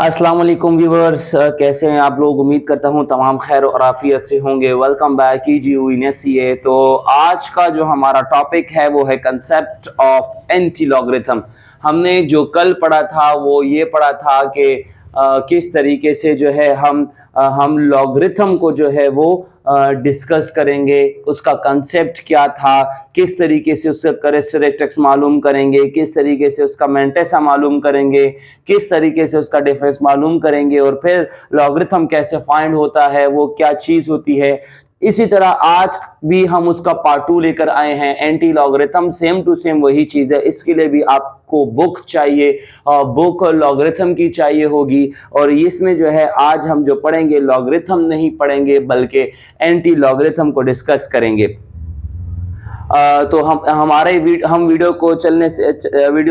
अस्सलाम वालेकुम व्यूवर्स, कैसे हैं आप लोग। उम्मीद करता हूं तमाम खैर और आफियत से होंगे। वेलकम बैक कीजिए। तो आज का जो हमारा टॉपिक है वो है कंसेप्ट ऑफ एंटी लॉगरिथम। हमने जो कल पढ़ा था वो ये पढ़ा था कि किस तरीके से जो है हम लॉगरिथम को जो है वो डिस्कस करेंगे, उसका कंसेप्ट क्या था, किस तरीके से उसका कैरेक्टरिस्टिक्स मालूम करेंगे, किस तरीके से उसका मेंटेसा मालूम करेंगे, किस तरीके से उसका डिफरेंस मालूम करेंगे और फिर लॉगरिथम कैसे फाइंड होता है, वो क्या चीज होती है। इसी तरह आज भी हम उसका पार्ट 2 लेकर आए हैं, anti logarithm. Same to same वही चीज है। इसके लिए भी आपको बुक चाहिए, बुक लॉगरिथम की चाहिए होगी। और इसमें जो है आज हम जो पढ़ेंगे लॉगरिथम नहीं पढ़ेंगे बल्कि एंटी लॉगरिथम को डिस्कस करेंगे। तो हम वीडियो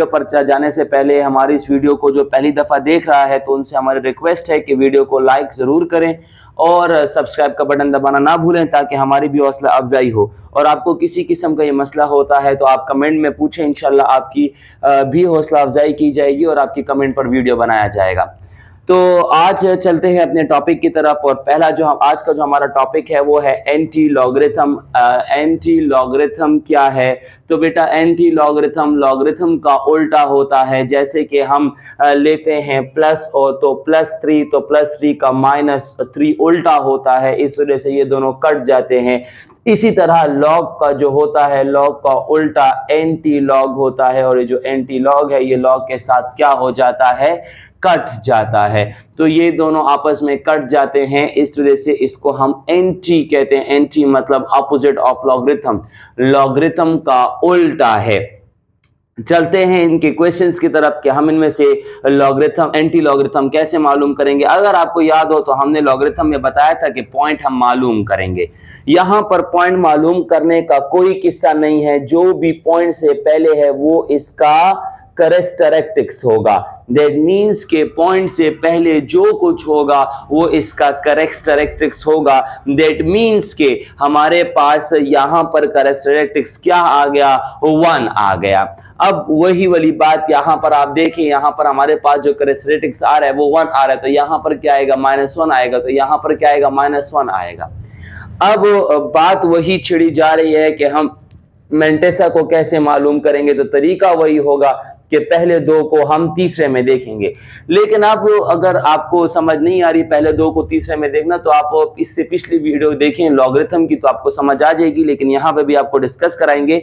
पर जाने से पहले हमारी इस वीडियो को जो पहली दफा देख रहा है तो उनसे हमारी रिक्वेस्ट है कि वीडियो को लाइक जरूर करें और सब्सक्राइब का बटन दबाना ना भूलें ताकि हमारी भी हौसला अफजाई हो। और आपको किसी किस्म का ये मसला होता है तो आप कमेंट में पूछें, इंशाल्लाह आपकी भी हौसला अफजाई की जाएगी और आपकी कमेंट पर वीडियो बनाया जाएगा। तो आज चलते हैं अपने टॉपिक की तरफ। और पहला जो आज का जो हमारा टॉपिक है वो है एंटी लॉगरिथम। एंटी लॉगरिथम क्या है? तो बेटा एंटी लॉगरिथम लॉगरिथम का उल्टा होता है। जैसे कि हम लेते हैं प्लस और तो +3, तो +3 का -3 उल्टा होता है, इस वजह से ये दोनों कट जाते हैं। इसी तरह लॉग का जो होता है, लॉग का उल्टा एंटी लॉग होता है और ये जो एंटी लॉग है ये लॉग के साथ क्या हो जाता है? कट जाता है। तो ये दोनों आपस में कट जाते हैं, इस वजह से इसको हम एंटी कहते हैं। एंटी मतलब अपोजिट ऑफ लॉगरिथम, लॉगरिथम का उल्टा है। चलते हैं इनके क्वेश्चंस की तरफ कि हम इनमें से लॉगरिथम एंटी लॉगरिथम कैसे मालूम करेंगे। अगर आपको याद हो तो हमने लॉगरिथम में बताया था कि पॉइंट हम मालूम करेंगे। यहां पर पॉइंट मालूम करने का कोई किस्सा नहीं है, जो भी पॉइंट से पहले है वो इसका कैरेक्टरिस्टिक्स होगा। दैट मीन्स के पॉइंट से पहले जो कुछ होगा वो इसका कैरेक्टरिस्टिक्स होगा। दैट मीन्स के हमारे पास यहां पर कैरेक्टरिस्टिक्स क्या आ गया? 1 आ गया। अब वही वाली बात यहां पर आप देखें, यहां पर हमारे पास जो कैरेक्टरिस्टिक्स आ रहा है वो 1 आ रहा है, तो यहां पर क्या आएगा? -1 आएगा। तो यहां पर क्या आएगा? -1 आएगा। अब बात वही छिड़ी जा रही है कि हम मेंटेसा को कैसे मालूम करेंगे। तो तरीका वही होगा कि पहले दो को हम तीसरे में देखेंगे। लेकिन आप अगर आपको समझ नहीं आ रही पहले दो को तीसरे में देखना, तो आप इससे पिछली वीडियो देखें लॉगरिथम की, तो आपको समझ आ जाएगी। लेकिन यहाँ पे भी आपको डिस्कस कराएंगे।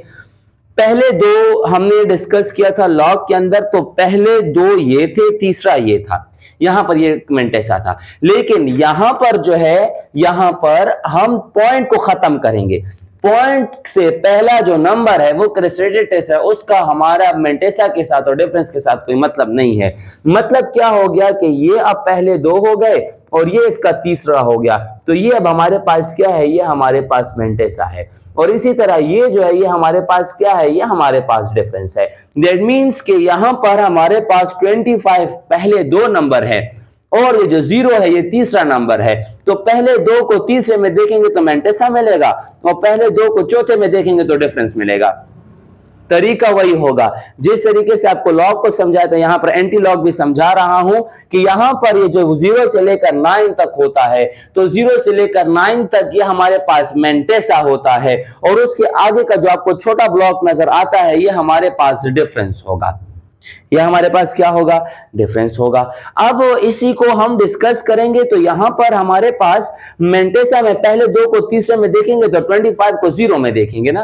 पहले दो हमने डिस्कस किया था लॉग के अंदर, तो पहले दो ये थे, तीसरा ये था, यहां पर ये मेंटेसा था। लेकिन यहां पर जो है, यहां पर हम पॉइंट को खत्म करेंगे। पॉइंट से पहला जो नंबर है वो कैरेक्टरिस्टिक्स है, उसका हमारा मेंटेसा के साथ और डिफरेंस के साथ कोई मतलब नहीं है। मतलब क्या हो गया कि ये अब पहले दो हो गए और ये इसका तीसरा हो गया, तो ये अब हमारे पास क्या है? ये हमारे पास मेंटेसा है। और इसी तरह ये जो है ये हमारे पास क्या है? ये हमारे पास डिफरेंस है। दैट मीन्स कि यहां पर हमारे पास 25 पहले दो नंबर है और ये जो 0 है ये तीसरा नंबर है। तो पहले दो को तीसरे में देखेंगे तो मेंटेसा मिलेगा और पहले दो को चौथे में देखेंगे तो डिफरेंस मिलेगा। तरीका वही होगा। जिस तरीके से आपको लॉग को समझाया था, यहां पर एंटी लॉग भी समझा रहा हूं कि यहां पर ये जो 0 से लेकर 9 तक होता है, तो 0 से लेकर 9 तक ये हमारे पास मेंटेसा होता है और उसके आगे का जो आपको छोटा ब्लॉक नजर आता है ये हमारे पास डिफरेंस होगा। यह हमारे पास क्या होगा? डिफरेंस होगा। अब इसी को हम डिस्कस करेंगे। तो यहां पर हमारे पास मेंटेसा में पहले दो को तीसरे में देखेंगे तो 25 को 0 में देखेंगे ना,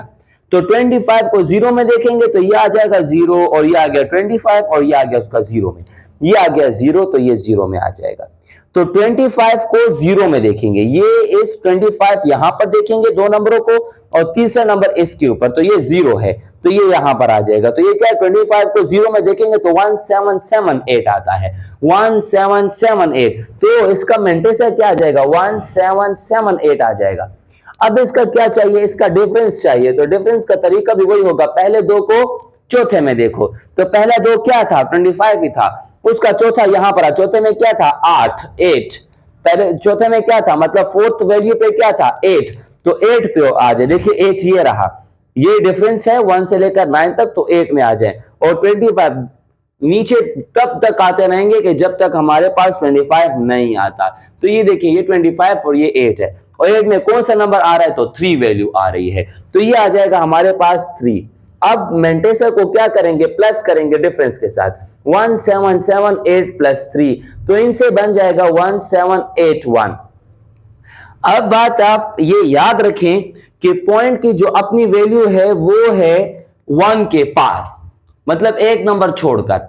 तो 25 को 0 में देखेंगे तो ये आ जाएगा 0 और ये आ गया 25 और ये आ गया उसका 0 में, ये आ गया 0 तो ये 0 में आ जाएगा। तो 25 को 0 में देखेंगे, ये इस 25 यहां पर देखेंगे दो नंबरों को और तीसरा नंबर इसके ऊपर, तो ये 0 है तो ये यहां पर आ जाएगा। तो ये क्या है? 25 को 0 में देखेंगे तो 1778 आता है, 1778। तो इसका मेंटेसा क्या आ जाएगा? 1778 आ जाएगा। अब इसका क्या चाहिए? इसका डिफरेंस चाहिए। तो डिफरेंस का तरीका भी वही होगा, पहले दो को चौथे में देखो। तो पहला दो क्या था? 25 ही था, उसका चौथा यहां पर, चौथे में क्या था? 8। पहले चौथे में क्या था? मतलब फोर्थ वैल्यू पे क्या था? 8, तो 8 पे आ जाए। देखिए 8 ये रहा, ये डिफरेंस है 1 से लेकर 9 तक, तो 8 में आ जाए। और 25 नीचे तब तक आते रहेंगे कि जब तक हमारे पास 25 नहीं आता। तो ये देखिए, ये 25 और ये 8 है, और 8 में कौन सा नंबर आ रहा है, तो 3 वैल्यू आ रही है, तो ये आ जाएगा हमारे पास 3। अब मेंटेसर को क्या करेंगे, प्लस करेंगे डिफरेंस के साथ, 1778 प्लस 3, तो इनसे बन जाएगा 1781। अब बात आप ये याद रखें कि पॉइंट की जो अपनी वैल्यू है वो है 1 के पार, मतलब एक नंबर छोड़कर,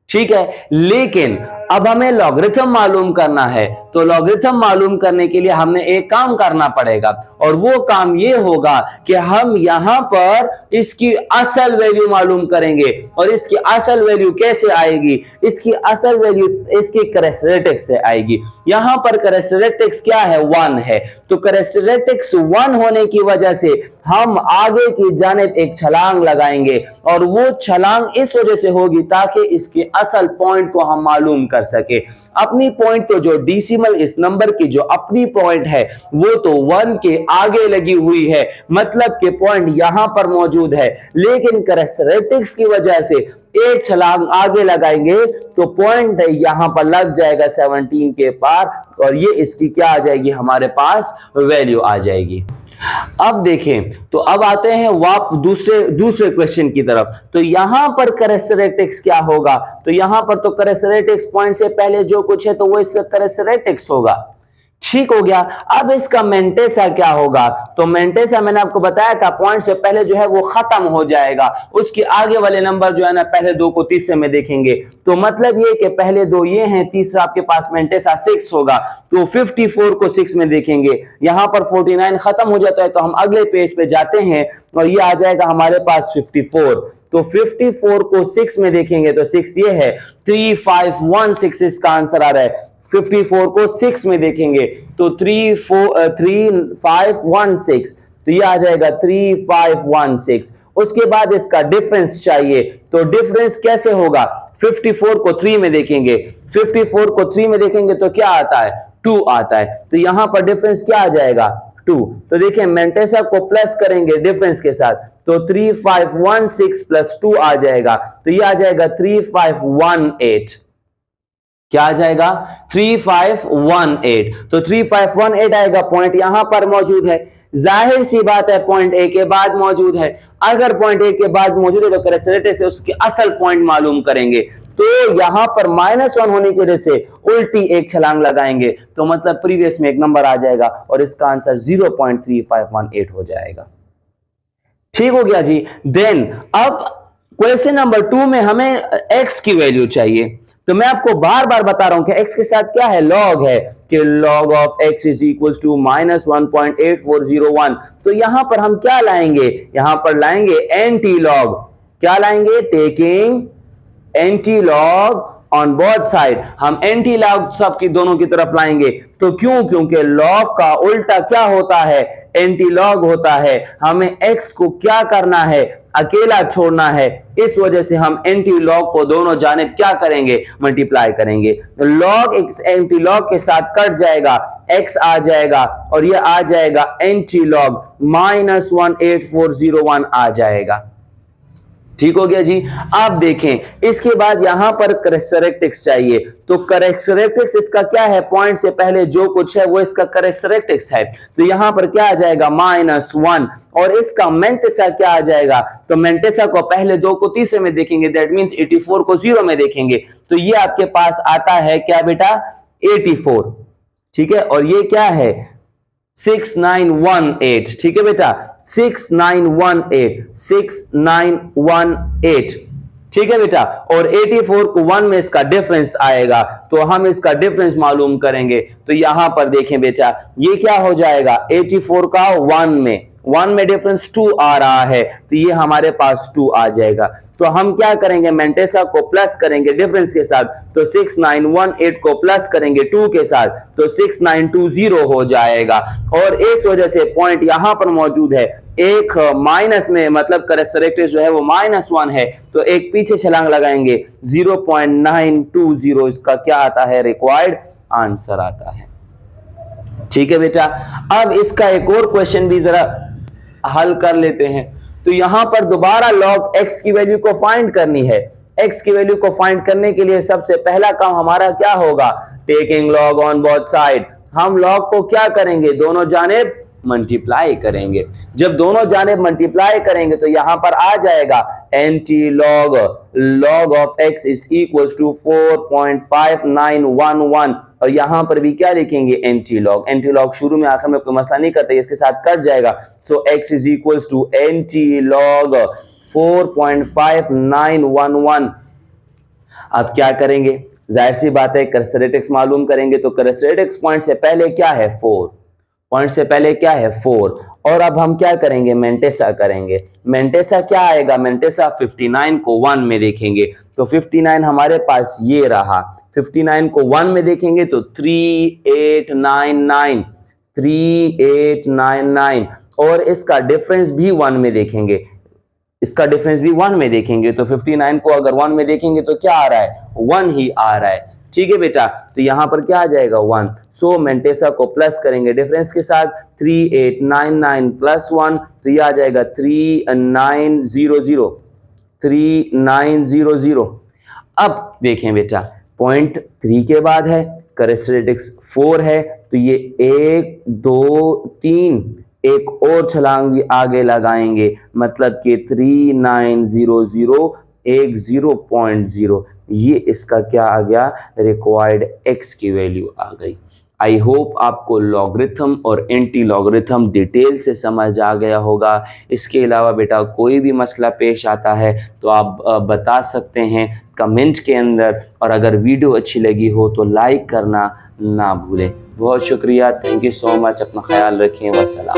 ठीक है। लेकिन अब हमें लॉगरिथम मालूम करना है, तो लॉगरिथम मालूम करने के लिए हमने एक काम करना पड़ेगा, और वो काम ये होगा कि हम यहां पर इसकी असल वैल्यू मालूम करेंगे। और इसकी असल वैल्यू कैसे आएगी, इसकी असल वैल्यू इसकी कैरेक्टरिस्टिक्स से आएगी। यहां पर कैरेक्टरिस्टिक्स क्या है, 1 है, तो कैरेक्टरिस्टिक्स 1 होने की वजह से हम आगे की जानिब एक छलांग लगाएंगे, और वो छलांग इस वजह से होगी ताकि इसके असल पॉइंट को हम मालूम कर सके। अपनी पॉइंट तो जो डेसिमल इस नंबर की जो अपनी पॉइंट है वो तो 1 के आगे लगी हुई है, मतलब कि पॉइंट यहां पर मौजूद है, लेकिन कैरेक्टरिस्टिक्स की वजह से एक छलांग आगे लगाएंगे तो पॉइंट यहां पर लग जाएगा 17 के पार, और ये इसकी क्या आ जाएगी, हमारे पास वैल्यू आ जाएगी। अब देखें, तो अब आते हैं वाप दूसरे क्वेश्चन की तरफ। तो यहां पर कैरेक्टरिस्टिक्स क्या होगा, तो यहां पर तो कैरेक्टरिस्टिक्स पॉइंट से पहले जो कुछ है तो वो इसका कैरेक्टरिस्टिक्स होगा, ठीक हो गया। अब इसका मेंटेसा क्या होगा, तो मेंटेसा मैंने आपको बताया था पॉइंट से पहले जो है वो खत्म हो जाएगा, उसके आगे वाले नंबर जो है ना पहले दो को तीसरे में देखेंगे, तो मतलब ये कि पहले दो ये हैं, तीसरा आपके पास मेंटेसा 6 होगा, तो 54 को 6 में देखेंगे, यहां पर 49 खत्म हो जाता है, तो हम अगले पेज पे जाते हैं और ये आ जाएगा हमारे पास 54, तो 54 को 6 में देखेंगे तो 6 ये है, 3516 इसका आंसर आ रहा है। 54 को 6 में देखेंगे तो 3516, तो ये आ जाएगा 3516। उसके बाद इसका डिफरेंस चाहिए, तो डिफरेंस कैसे होगा, 54 को 3 में देखेंगे, 54 को 3 में देखेंगे तो क्या आता है, 2 आता है, तो यहां पर डिफरेंस क्या आ जाएगा, 2। तो देखिए मेंटेसा को प्लस करेंगे डिफरेंस के साथ, तो 3516 प्लस 2 आ जाएगा, तो ये आ जाएगा 3518। क्या आ जाएगा, 3518, तो 3518 आएगा, पॉइंट यहां पर मौजूद है, जाहिर सी बात है पॉइंट ए के बाद मौजूद है, अगर पॉइंट ए के बाद मौजूद है तो कैरेक्टरिस्टिक्स से उसके असल पॉइंट मालूम करेंगे, तो यहां पर -1 होने की वजह से उल्टी एक छलांग लगाएंगे, तो मतलब प्रीवियस में एक नंबर आ जाएगा और इसका आंसर 0.3518 हो जाएगा, ठीक हो गया जी। देन अब क्वेश्चन नंबर 2 में हमें x की वैल्यू चाहिए, तो मैं आपको बार बार बता रहा हूं कि x के साथ क्या है, लॉग है, कि log of x is equal to -1.8401, तो यहां पर हम क्या लाएंगे, यहां पर लाएंगे एंटी लॉग, क्या लाएंगे, taking anti log on both side, हम एंटी लॉग सबकी दोनों की तरफ लाएंगे, तो क्यों, क्योंकि लॉग का उल्टा क्या होता है, एंटी लॉग होता है, हमें x को क्या करना है, अकेला छोड़ना है, इस वजह से हम एंटी लॉग को दोनों जानिब क्या करेंगे, मल्टीप्लाई करेंगे, लॉग x एंटी लॉग के साथ कट जाएगा, x आ जाएगा और ये आ जाएगा एंटी लॉग -18401 आ जाएगा, ठीक हो गया जी। आप देखें इसके बाद यहां पर कैरेक्टरिस्टिक्स चाहिए, तो कैरेक्टरिस्टिक्स इसका क्या है, पॉइंट से पहले जो कुछ है वो इसका कैरेक्टरिस्टिक्स है, तो यहां पर क्या आ जाएगा, -1, और इसका मेंटेसा क्या आ जाएगा, तो मेंटेसा को पहले दो को तीसरे में देखेंगे, दैट मींस 84 को 0 में देखेंगे, तो ये आपके पास आता है क्या बेटा, 84, ठीक है, और ये क्या है, 6918, ठीक है बेटा, 6918, ठीक है बेटा, और 84 को 1 में इसका डिफरेंस आएगा, तो हम इसका डिफरेंस मालूम करेंगे, तो यहां पर देखें बेटा ये क्या हो जाएगा, 84 का 1 में डिफरेंस 2 आ रहा है, तो ये हमारे पास 2 आ जाएगा, तो हम क्या करेंगे, मेंटेसा को प्लस करेंगे डिफरेंस के साथ, तो 6918 को प्लस करेंगे 2 के साथ, तो 6920 हो जाएगा, और इस वजह से पॉइंट यहां पर मौजूद है, एक माइनस में, मतलब कैरेक्टरिस्टिक्स जो है वो -1 है, तो एक पीछे छलांग लगाएंगे, 0.920 इसका क्या आता है, रिक्वायर्ड आंसर आता है, ठीक है बेटा। अब इसका एक और क्वेश्चन भी जरा हल कर लेते हैं, तो यहां पर दोबारा log x की वैल्यू को फाइंड करनी है, x की वैल्यू को फाइंड करने के लिए सबसे पहला काम हमारा क्या होगा, taking log on both side. हम log को क्या करेंगे, दोनों जानिब मल्टीप्लाई करेंगे। जब दोनों जानिब मल्टीप्लाई करेंगे तो यहां पर आ जाएगा anti log log of x is equal to 4.5911 और यहां पर भी क्या लिखेंगे, एंटी लॉग। एंटी लॉग शुरू में आखिर में कोई मसला नहीं करता, इसके साथ कट जाएगा। So x is equal to anti log 4.5911। अब क्या करेंगे, जाहिर सी बात है कैरेक्टरिस्टिक्स मालूम करेंगे। तो कैरेक्टरिस्टिक्स पॉइंट से पहले क्या है 4, पॉइंट से पहले क्या है 4। और अब हम क्या करेंगे, मेंटेसा करेंगे। मेंटेसा क्या आएगा, मेंटेसा 59 को 1 में देखेंगे तो 59 हमारे पास ये रहा। 59 को 1 में देखेंगे तो 3899 3899 और इसका डिफरेंस भी 1 में देखेंगे, इसका डिफरेंस भी 1 में देखेंगे। तो 59 को अगर 1 में देखेंगे तो क्या आ रहा है, 1 ही आ रहा है। ठीक है बेटा, तो यहां पर क्या आ जाएगा 1। सो मेंटेसा को प्लस करेंगे डिफरेंस के साथ, 3899 प्लस 1 तो ये आ जाएगा 3900 3900। अब देखें बेटा, पॉइंट 3 के बाद है, कैरेक्टरिस्टिक्स 4 है तो ये 1 2 3 एक और छलांग भी आगे लगाएंगे, मतलब कि 3900 एक 0.0, ये इसका क्या आ गया, रिक्वायर्ड x की वैल्यू आ गई। आई होप आपको लॉगरिथम और एंटी लॉगरिथम डिटेल से समझ आ गया होगा। इसके अलावा बेटा कोई भी मसला पेश आता है तो आप बता सकते हैं कमेंट के अंदर, और अगर वीडियो अच्छी लगी हो तो लाइक करना ना भूलें। बहुत शुक्रिया, थैंक यू सो मच, अपना ख्याल रखें, वसलाम।